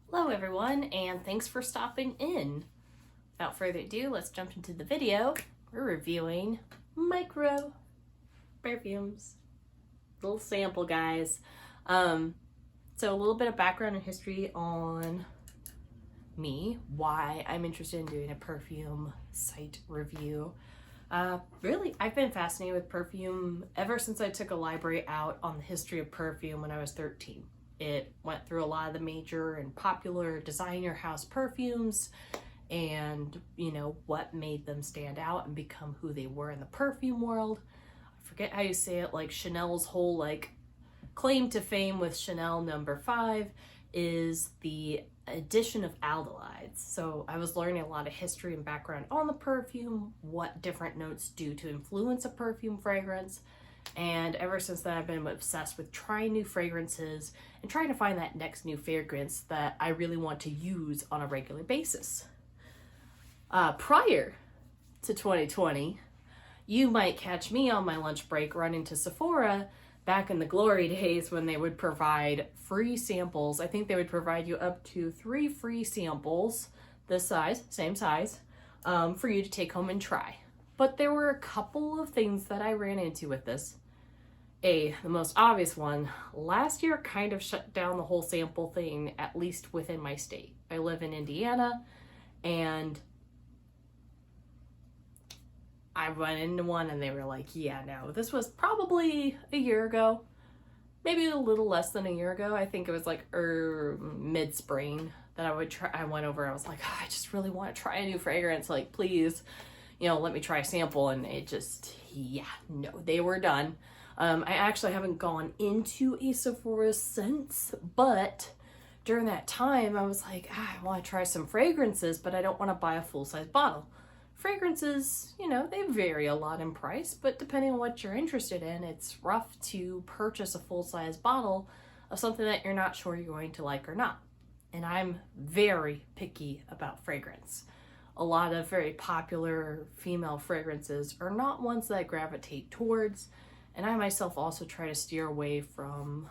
Hello everyone, and thanks for stopping in. Without further ado, let's jump into the video. We're reviewing Micro Perfumes. Little sample, guys. So a little bit of background and history on me, why I'm interested in doing a perfume site review. Really, I've been fascinated with perfume ever since I took a library out on the history of perfume when I was 13. It went through a lot of the major and popular designer house perfumes and, what made them stand out and become who they were in the perfume world. I forget how you say it, like Chanel's whole claim to fame with Chanel No. 5 is the addition of aldehys. So I was learning a lot of history and background on the perfume, what different notes do to influence a perfume fragrance. And ever since then, I've been obsessed with trying new fragrances and trying to find that next new fragrance that I really want to use on a regular basis. Prior to 2020, you might catch me on my lunch break running to Sephora back in the glory days when they would provide free samples. I think they would provide you up to 3 free samples, this size, same size, for you to take home and try. But there were a couple of things that I ran into with this. The most obvious one, last year kind of shut down the whole sample thing, at least within my state. I live in Indiana, and I went into one and they were like, yeah, no, this was probably a year ago, maybe a little less than a year ago. I think it was mid-spring that I went over. I was like, oh, I just really want to try a new fragrance. Please, let me try a sample. And it just, no, they were done. I actually haven't gone into a Sephora since, but during that time I was like, I want to try some fragrances, but I don't want to buy a full-size bottle. Fragrances, they vary a lot in price, but depending on what you're interested in, it's rough to purchase a full-size bottle of something that you're not sure you're going to like or not. And I'm very picky about fragrance. A lot of very popular female fragrances are not ones that I gravitate towards, and I myself also try to steer away from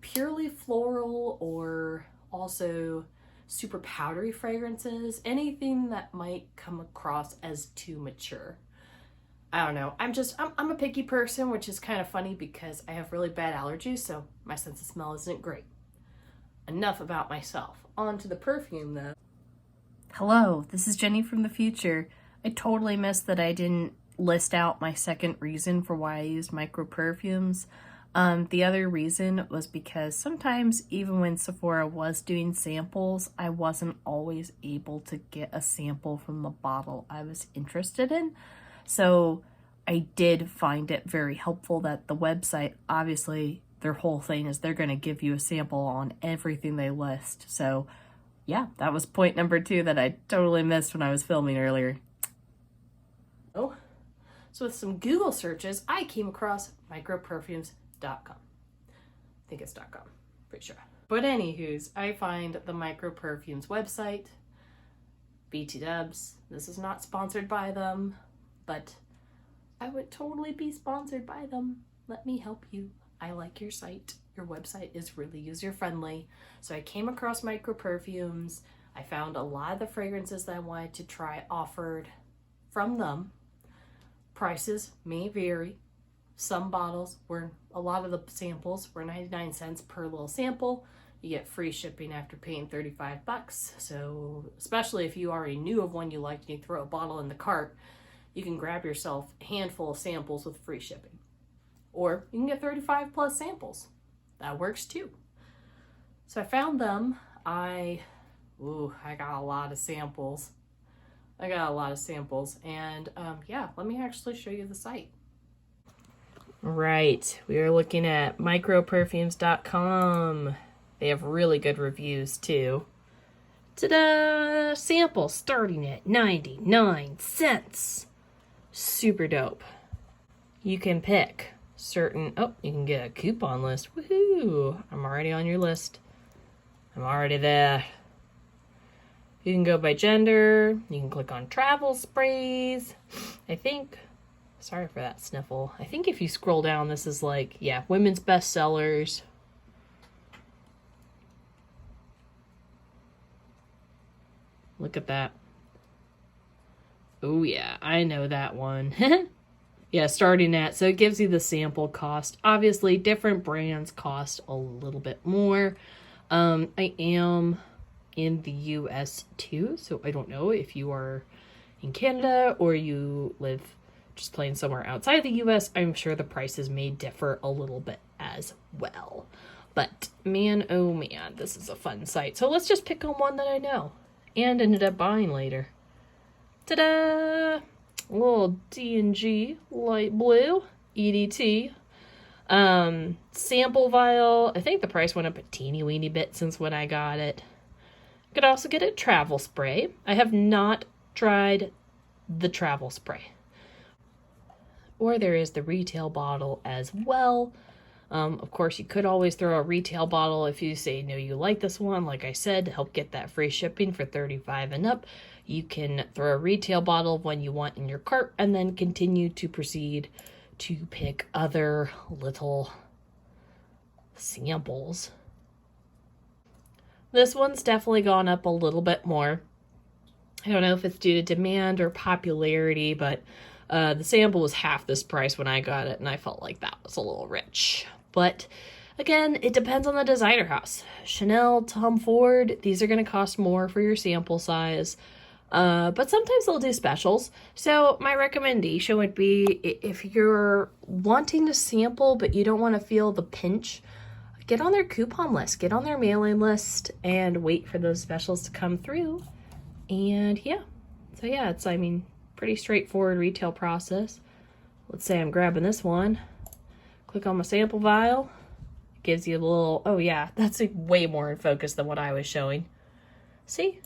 purely floral or also super powdery fragrances, anything that might come across as too mature. I don't know. I'm a picky person, which is kind of funny because I have really bad allergies, so my sense of smell isn't great. Enough about myself. On to the perfume, though. Hello, this is Jenny from the future. I totally missed that I didn't list out my second reason for why I used MicroPefumes. The other reason was because sometimes, even when Sephora was doing samples, I wasn't always able to get a sample from the bottle I was interested in. So I did find it very helpful that the website, obviously, their whole thing is they're going to give you a sample on everything they list. So yeah, that was point number 2 that I totally missed when I was filming earlier. Oh, so with some Google searches, I came across MicroPefumes.com. I think it's .com, pretty sure. But anywho's, I find the MicroPefumes website, BT Dubs. This is not sponsored by them, but I would totally be sponsored by them. Let me help you. I like your site. Your website is really user-friendly. So I came across MicroPefumes. I found a lot of the fragrances that I wanted to try offered from them. Prices may vary. Some bottles a lot of the samples were 99 cents per little sample. You get free shipping after paying $35. So especially if you already knew of one you liked and you throw a bottle in the cart, you can grab yourself a handful of samples with free shipping. Or you can get 35 plus samples. That works too. So I found them. I got a lot of samples. And let me actually show you the site. Right, we are looking at MicroPefumes.com. They have really good reviews too. Ta-da! Sample starting at 99 cents. Super dope. You can pick you can get a coupon list. Woohoo! I'm already on your list. I'm already there. You can go by gender. You can click on travel sprays. Sorry for that sniffle. I think if you scroll down, this is women's bestsellers. Look at that. Oh yeah, I know that one. Yeah, starting at, so it gives you the sample cost. Obviously, different brands cost a little bit more. I am in the US too, so I don't know if you are in Canada or you live just plain somewhere outside the US. I'm sure the prices may differ a little bit as well. But man, oh man, this is a fun site. So let's just pick on one that I know and ended up buying later. Ta-da! A little D&G light blue EDT sample vial. I think the price went up a teeny weeny bit since when I got it. You could also get a travel spray. I have not tried the travel spray. Or there is the retail bottle as well. Of course, you could always throw a retail bottle if you say, no, you like this one. Like I said, to help get that free shipping for $35 and up. You can throw a retail bottle of one you want in your cart and then continue to proceed to pick other little samples. This one's definitely gone up a little bit more. I don't know if it's due to demand or popularity, but the sample was half this price when I got it, and I felt like that was a little rich. But again, it depends on the designer house. Chanel, Tom Ford, these are going to cost more for your sample size. But sometimes they'll do specials. So my recommendation would be, if you're wanting to sample but you don't want to feel the pinch, get on their coupon list, get on their mailing list, and wait for those specials to come through. And yeah, so yeah, it's, I mean, pretty straightforward retail process. Let's say I'm grabbing this one, click on my sample vial, it gives you a little, oh yeah, that's way more in focus than what I was showing. See?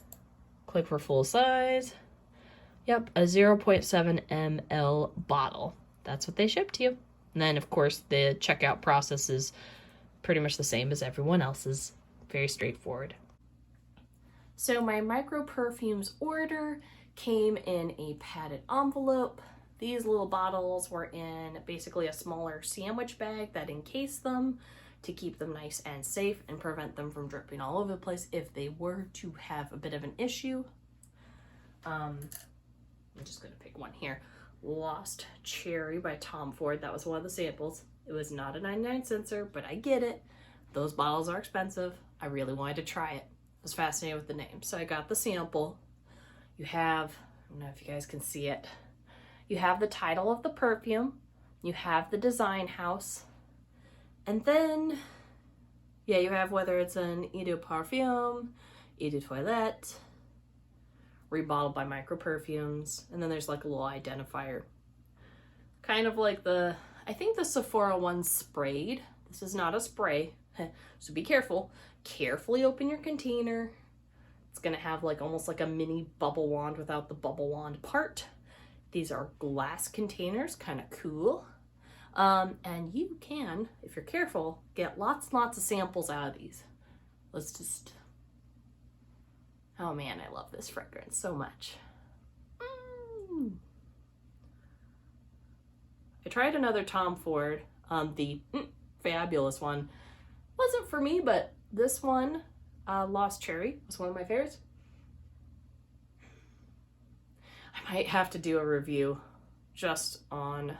Click for full size. Yep, a 0.7 ml bottle. That's what they ship to you. And then, of course, the checkout process is pretty much the same as everyone else's. Very straightforward. So my MicroPefumes order came in a padded envelope. These little bottles were in basically a smaller sandwich bag that encased them to keep them nice and safe and prevent them from dripping all over the place if they were to have a bit of an issue. I'm just gonna pick one here. Lost Cherry by Tom Ford. That was one of the samples. It was not a 99 center, but I get it. Those bottles are expensive. I really wanted to try it. I was fascinated with the name. So I got the sample. You have, I don't know if you guys can see it. You have the title of the perfume. You have the design house. And then, yeah, you have whether it's an Eau de Parfum, Eau de Toilette, rebottled by MicroPefumes, and then there's like a little identifier. Kind of like the, I think the Sephora one's sprayed. This is not a spray, so be careful. Carefully open your container. It's gonna have like almost like a mini bubble wand without the bubble wand part. These are glass containers, kind of cool. And you can, if you're careful, get lots and lots of samples out of these. Let's just, oh man, I love this fragrance so much. I tried another Tom Ford, the fabulous one. Wasn't for me, but this one, Lost Cherry, was one of my favorites. I might have to do a review just on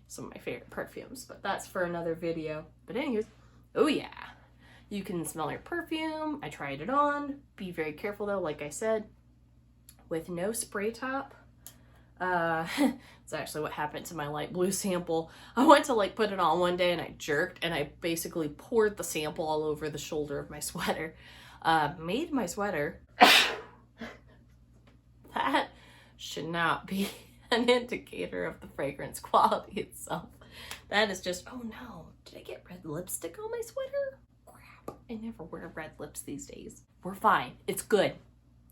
some of my favorite perfumes, but that's for another video. But anyways, oh yeah, you can smell your perfume. I tried it on. Be very careful though, like I said, with no spray top. It's actually what happened to my light blue sample. I went to like put it on one day and I jerked and I basically poured the sample all over the shoulder of my sweater. Made my sweater. That should not be an indicator of the fragrance quality itself. That is just, oh no, did I get red lipstick on my sweater? Crap, I never wear red lips these days. We're fine, it's good.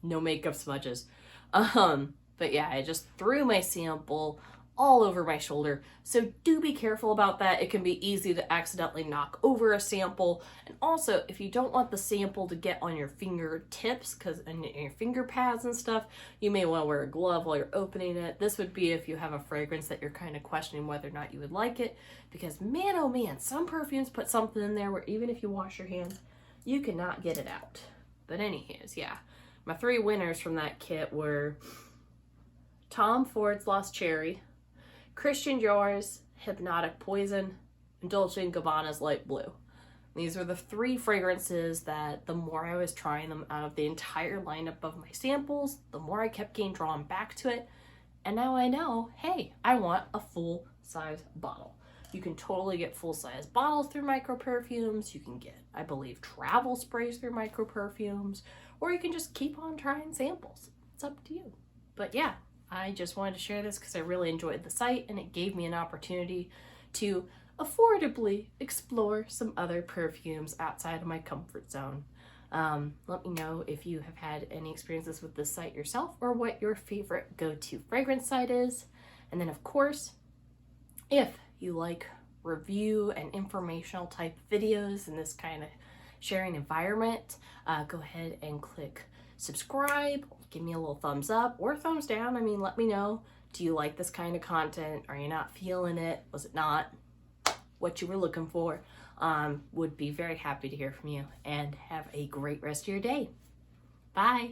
No makeup smudges. But yeah, I just threw my sample all over my shoulder. So do be careful about that. It can be easy to accidentally knock over a sample. And also, if you don't want the sample to get on your fingertips and your finger pads and stuff, you may want to wear a glove while you're opening it. This would be if you have a fragrance that you're kind of questioning whether or not you would like it. Because man, oh man, some perfumes put something in there where even if you wash your hands, you cannot get it out. But anyways, yeah. My 3 winners from that kit were Tom Ford's Lost Cherry, Christian Dior's Hypnotic Poison, and Dolce & Gabbana's Light Blue. These are the 3 fragrances that the more I was trying them out of the entire lineup of my samples, the more I kept getting drawn back to it. And now I know, hey, I want a full-size bottle. You can totally get full-size bottles through MicroPefumes. You can get, I believe, travel sprays through MicroPefumes, or you can just keep on trying samples. It's up to you. But yeah, I just wanted to share this because I really enjoyed the site and it gave me an opportunity to affordably explore some other perfumes outside of my comfort zone. Let me know if you have had any experiences with this site yourself or what your favorite go-to fragrance site is. And then of course, if you like review and informational type videos in this kind of sharing environment, go ahead and click subscribe, give me a little thumbs up or thumbs down. I mean, let me know, do you like this kind of content? Are you not feeling it? Was it not what you were looking for? Would be very happy to hear from you, and have a great rest of your day. Bye.